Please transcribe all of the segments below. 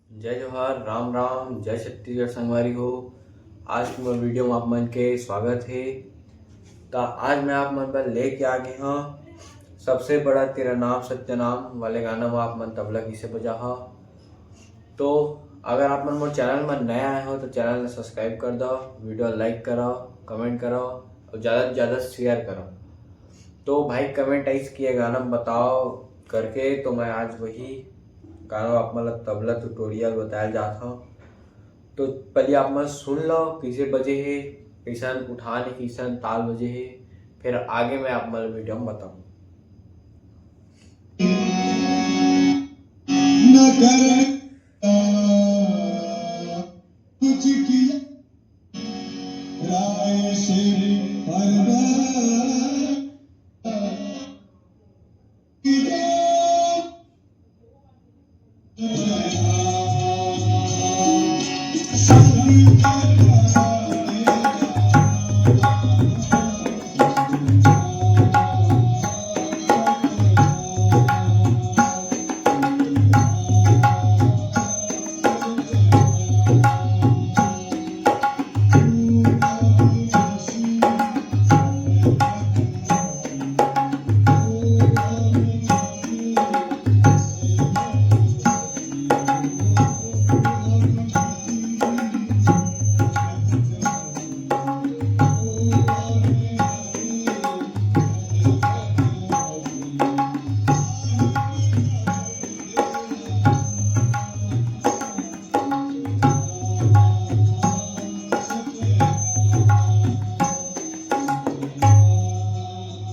जय जोहार, राम राम, जय छत्तीसगढ़ संगवारी हो। आज की मोर वीडियो में आप मन के स्वागत है। तो आज मैं आप मन पर लेके आ गए हाँ सबसे बड़ा तेरा नाम सत्यनाम वाले गाना में आप मन तबला किसे बजा हा। तो अगर आप मन मोर चैनल में नया आए हो तो चैनल ने सब्सक्राइब कर दो, वीडियो लाइक करो, कमेंट करो और ज़्यादा से ज़्यादा शेयर करो। तो भाई कमेंट आइस किए गाना बताओ करके, तो मैं आज वही गाना आप मतलब तबला ट्यूटोरियल बताया जाता हूँ। तो पहले आप मन सुन लो किसे बजे है, किसान उठान किसान ताल बजे है, फिर आगे मैं आप मतलब वीडियो में बताऊँ।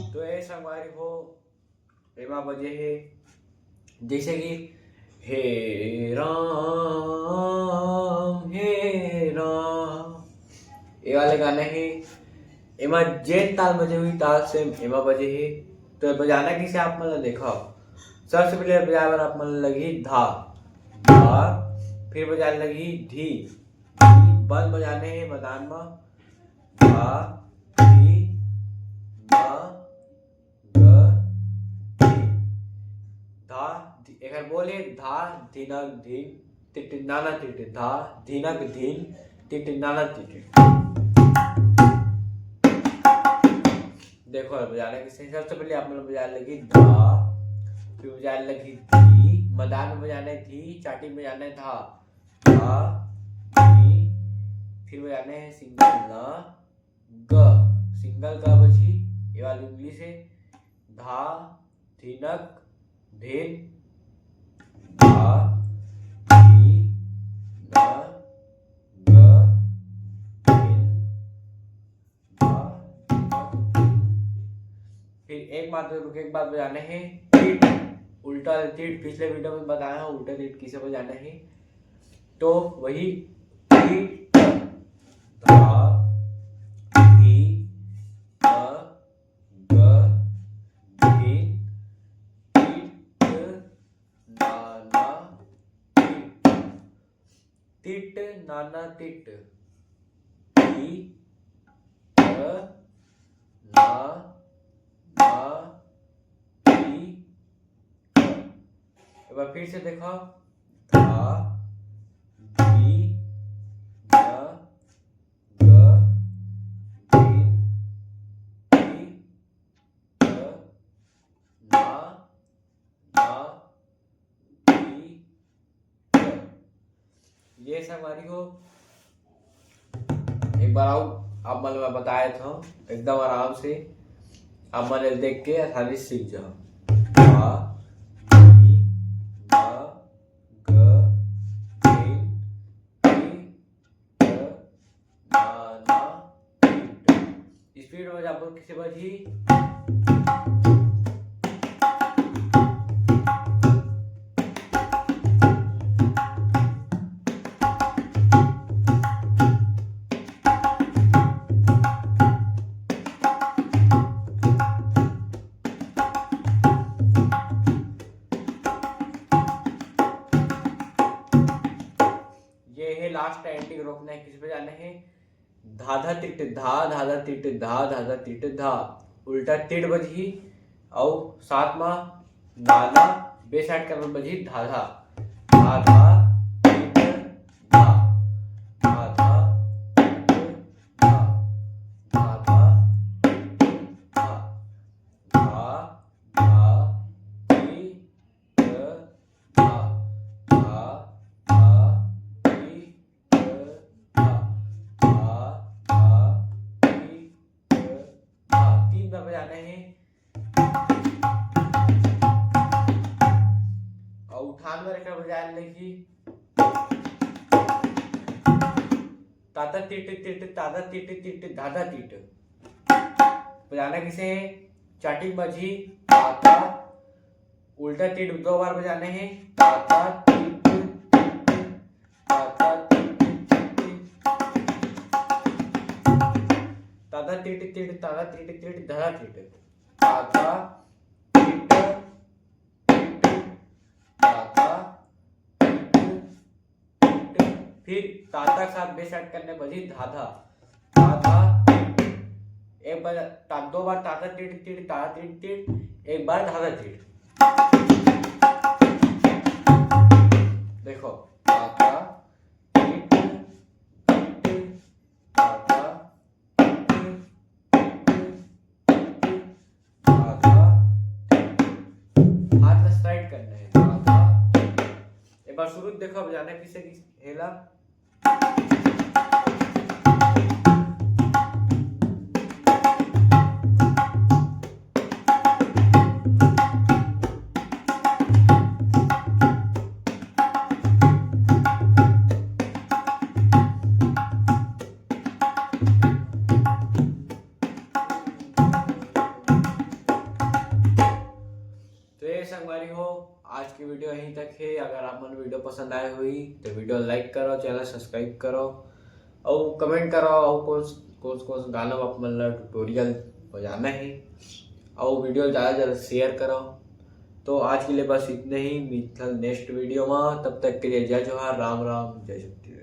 राय से हमारी हो एमा बजे है जैसे कि हे राम ये वाले गाने है। एमा जेन ताल बजे हुई ताल से एमा बजे है। तो बजाना किसे आप मतलब देखो। सबसे पहले बजाए बार आप मतलब लगी धा धा, फिर बजाने लगी धी बंद बजाने हैं मैदान में धा धी धा एक बोले धा धीनक धीन टिट नाना टिट धा धीनक धीन टिट नाना टिट। देखो बजाने की सही। सबसे पहले आप लोग बजाने लगी धा, फिर बजाने लगी धी, मैदान में बजाने धी, चाटी में बजाने धा धा धी, फिर बजाने हैं सिंगल न ग, सिंगल ग बजी ये वाली उंगली से धा धीनक धीन धा धी न ग धीन धा धीनक। फिर एक बात रुके, एक बात बजाने हैं तीट, उल्टा तीट पिछले वीडियो में बताया हूँ उल्टा तीट किसे बजाना है। तो वही तीट धा धी न ग धीन टिट नाना टिट धी न ना धी। एक बार फिर से देखो धा धी न ग धीन धी ना धी। ये सब हमारी हो। एक बार आओ आप मतलब मैं बताया था एकदम आराम से आप मन देख के आसानी से सीख जाओ। धा धी न ग धीन धी न ना धी। स्पीड में आप किसी बजी लास्ट एंडिंग रोकना है किस पे जाना है धाधा तिट धा धाधा तिट धा धाधा तिट धा उल्टा तिट बजी और साथ में नाना बे साइड कर बजी धाधा धाधा तिट बजाने हैं और उठान में रखकर बजाने लगी ताता टीट टीट ताता टीट टीट दादा टीट। बजाना किसे है? चाटी बजी ताता उल्टा टीट 2 बार बजाने हैं ताता टीट ताता टीट ताता टीट टीट ताता टीट टीट दादा टीट ताता टीट ताता फिर ताता के साथ बेसाइड करने बजी धाधा धाधा। एक बार 2 बार ताता टीट टीट ताता टीट टीट, एक बार धाधा टीट। देखो ताता टीट टीट ताता टीट ताता। हाथ स्ट्राइट करना है ताता। एक बार शुरू देखो बजाने पीछे की हेला। तो ये संगवारी हो आज की वीडियो यहीं तक है। अगर आप मन वीडियो पसंद आए हुई तो वीडियो लाइक करो, चैनल सब्सक्राइब करो और कमेंट करो और कौन गाना आप मन ला ट्यूटोरियल बजाना है और वीडियो ज़्यादा शेयर करो। तो आज के लिए बस इतने ही, मिलते नेक्स्ट वीडियो में। तब तक के लिए जय जोहार, राम राम, जय शक्ति।